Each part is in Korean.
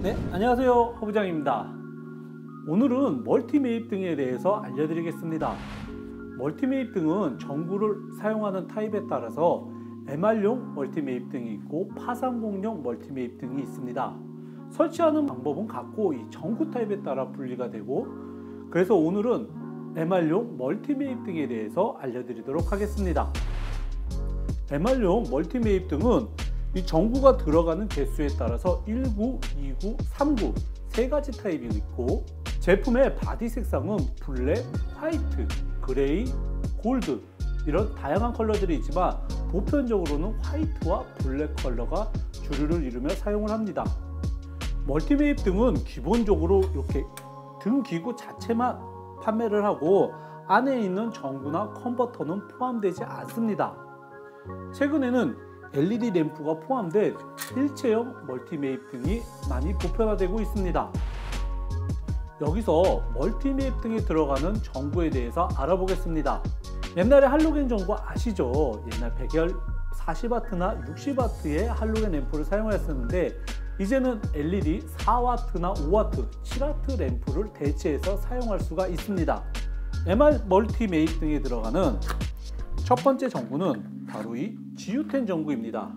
네, 안녕하세요. 허부장입니다. 오늘은 멀티매입 등에 대해서 알려드리겠습니다. 멀티매입 등은 전구를 사용하는 타입에 따라서 MR용 멀티매입 등이 있고 파상공용 멀티매입 등이 있습니다. 설치하는 방법은 같고 이 전구 타입에 따라 분리가 되고, 그래서 오늘은 MR용 멀티매입 등에 대해서 알려드리도록 하겠습니다. MR용 멀티매입 등은 이 전구가 들어가는 개수에 따라서 19, 29, 39 세 가지 타입이 있고, 제품의 바디 색상은 블랙, 화이트, 그레이, 골드 이런 다양한 컬러들이 있지만 보편적으로는 화이트와 블랙 컬러가 주류를 이루며 사용을 합니다. 멀티매입 등은 기본적으로 이렇게 등 기구 자체만 판매를 하고 안에 있는 전구나 컨버터는 포함되지 않습니다. 최근에는 LED 램프가 포함된 일체형 멀티매입 등이 많이 보편화되고 있습니다. 여기서 멀티매입 등에 들어가는 전구에 대해서 알아보겠습니다. 옛날에 할로겐 전구 아시죠? 옛날 140W나 60W의 할로겐 램프를 사용했었는데 이제는 LED 4W나 5W, 7W 램프를 대체해서 사용할 수가 있습니다. MR 멀티매입 등에 들어가는 첫 번째 전구는 바로 이 GU10 전구입니다.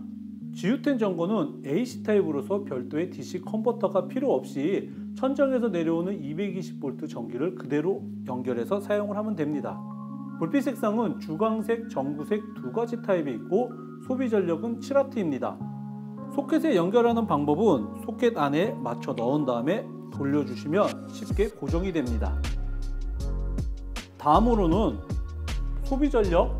GU10 전구는 AC 타입으로서 별도의 DC 컨버터가 필요 없이 천정에서 내려오는 220V 전기를 그대로 연결해서 사용을 하면 됩니다. 불빛 색상은 주광색, 전구색 두 가지 타입이 있고 소비 전력은 7W입니다. 소켓에 연결하는 방법은 소켓 안에 맞춰 넣은 다음에 돌려주시면 쉽게 고정이 됩니다. 다음으로는 소비 전력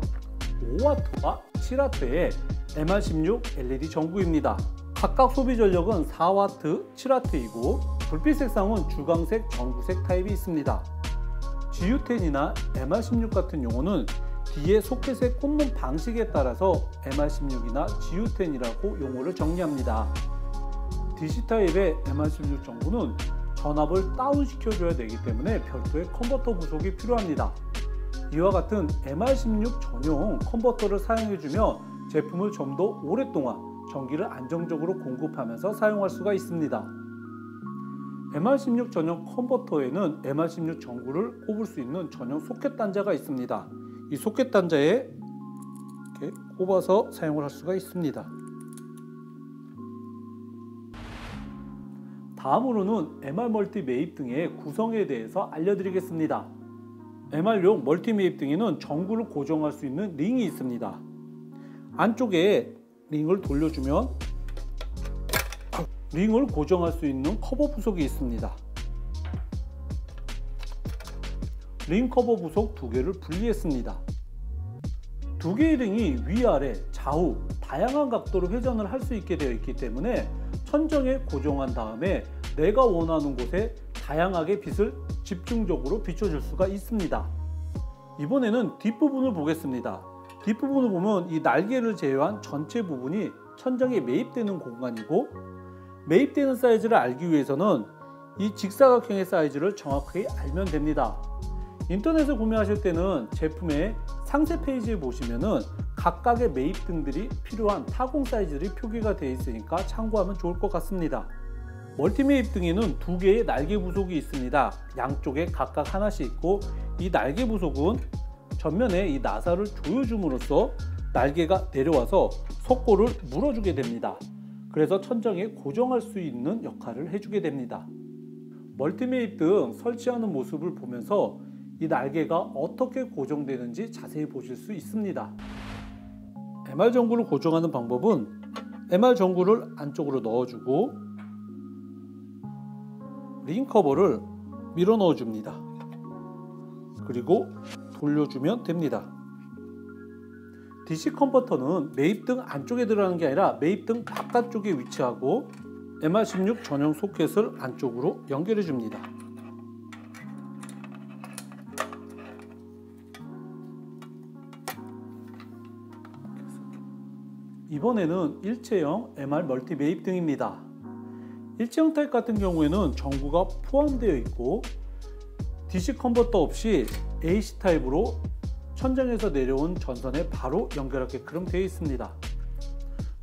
5W와 7W의 MR16 LED 전구입니다. 각각 소비 전력은 4W, 7W이고 불빛 색상은 주광색, 전구색 타입이 있습니다. GU10이나 MR16 같은 용어는 뒤에 소켓에 꽂는 방식에 따라서 MR16이나 GU10이라고 용어를 정리합니다. DC 타입의 MR16 전구는 전압을 다운시켜줘야 되기 때문에 별도의 컨버터 부속이 필요합니다. 이와 같은 MR16 전용 컨버터를 사용해주면 제품을 좀 더 오랫동안 전기를 안정적으로 공급하면서 사용할 수가 있습니다. MR16 전용 컨버터에는 MR16 전구를 꼽을 수 있는 전용 소켓 단자가 있습니다. 이 소켓 단자에 이렇게 꼽아서 사용을 할 수가 있습니다. 다음으로는 MR 멀티매입 등의 구성에 대해서 알려드리겠습니다. MR용 멀티매입 등에는 전구를 고정할 수 있는 링이 있습니다. 안쪽에 링을 돌려주면 링을 고정할 수 있는 커버 부속이 있습니다. 링 커버 부속 두 개를 분리했습니다. 두 개의 링이 위아래, 좌우 다양한 각도로 회전을 할 수 있게 되어 있기 때문에 천정에 고정한 다음에 내가 원하는 곳에 다양하게 빛을 집중적으로 비춰줄 수가 있습니다. 이번에는 뒷부분을 보겠습니다. 뒷부분을 보면 이 날개를 제외한 전체 부분이 천정에 매입되는 공간이고, 매입되는 사이즈를 알기 위해서는 이 직사각형의 사이즈를 정확하게 알면 됩니다. 인터넷에 구매하실 때는 제품의 상세 페이지에 보시면은 각각의 매입 등들이 필요한 타공 사이즈들이 표기가 되어 있으니까 참고하면 좋을 것 같습니다. 멀티매입 등에는 두 개의 날개 부속이 있습니다. 양쪽에 각각 하나씩 있고, 이 날개 부속은 전면에 이 나사를 조여줌으로써 날개가 내려와서 속골을 물어주게 됩니다. 그래서 천정에 고정할 수 있는 역할을 해주게 됩니다. 멀티매입 등 설치하는 모습을 보면서 이 날개가 어떻게 고정되는지 자세히 보실 수 있습니다. MR 전구를 고정하는 방법은 MR 전구를 안쪽으로 넣어주고 링 커버를 밀어 넣어 줍니다. 그리고 돌려주면 됩니다. DC 컨버터는 매입 등 안쪽에 들어가는 게 아니라 매입 등 바깥쪽에 위치하고 MR16 전용 소켓을 안쪽으로 연결해 줍니다. 이번에는 일체형 MR 멀티매입 등입니다. 일체형 타입 같은 경우에는 전구가 포함되어 있고 DC 컨버터 없이 AC 타입으로 천정에서 내려온 전선에 바로 연결하게끔 되어 있습니다.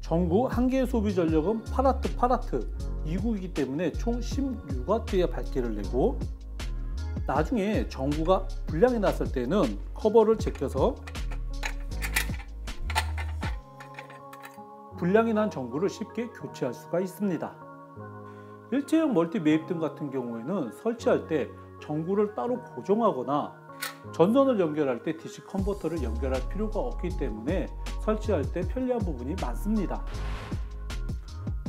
전구 한 개의 소비 전력은 8W, 2구이기 때문에 총 16W의 밝기를 내고, 나중에 전구가 불량이 났을 때는 커버를 제껴서 불량이 난 전구를 쉽게 교체할 수가 있습니다. 일체형 멀티 매입등 같은 경우에는 설치할 때 전구를 따로 고정하거나 전선을 연결할 때 DC 컨버터를 연결할 필요가 없기 때문에 설치할 때 편리한 부분이 많습니다.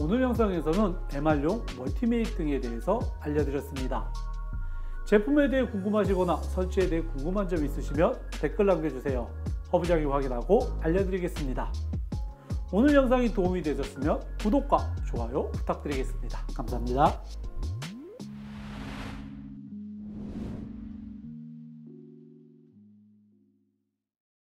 오늘 영상에서는 MR용 멀티매입등에 대해서 알려드렸습니다. 제품에 대해 궁금하시거나 설치에 대해 궁금한 점 있으시면 댓글 남겨주세요. 허브장이 확인하고 알려드리겠습니다. 오늘 영상이 도움이 되셨으면 구독과 좋아요 부탁드리겠습니다. 감사합니다.